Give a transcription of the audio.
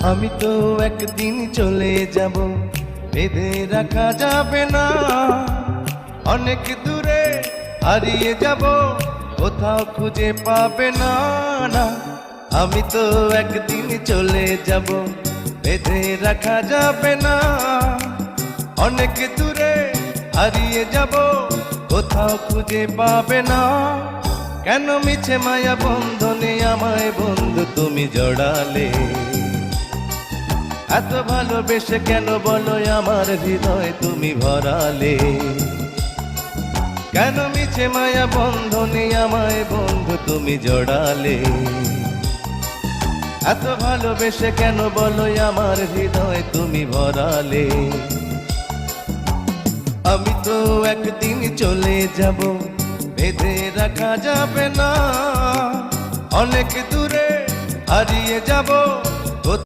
আমি তো একদিন চলে যাব, বেঁধে রাখা যাবে না। অনেক দূরে হারিয়ে যাব, কোথাও খুঁজে পাবে না। না, আমি তো একদিন চলে যাব, বেঁধে রাখা যাবে না। অনেক দূরে হারিয়ে যাব, কোথাও খুঁজে পাবে না। কেন মিছে মায়া বন্ধনে আমায় বন্ধু তুমি জড়ালে? এত ভালোবেসে কেন বলো আমার হৃদয় তুমি ভরালে? কেন মিছে মায়া বন্ধনে আমায় বন্ধু তুমি জড়ালে? এত ভালোবেসে কেন বলো আমার হৃদয় তুমি ভরালে? আমি তো একদিন চলে যাব, বেঁধে রাখা যাবে না। অনেক দূরে হারিয়ে যাব,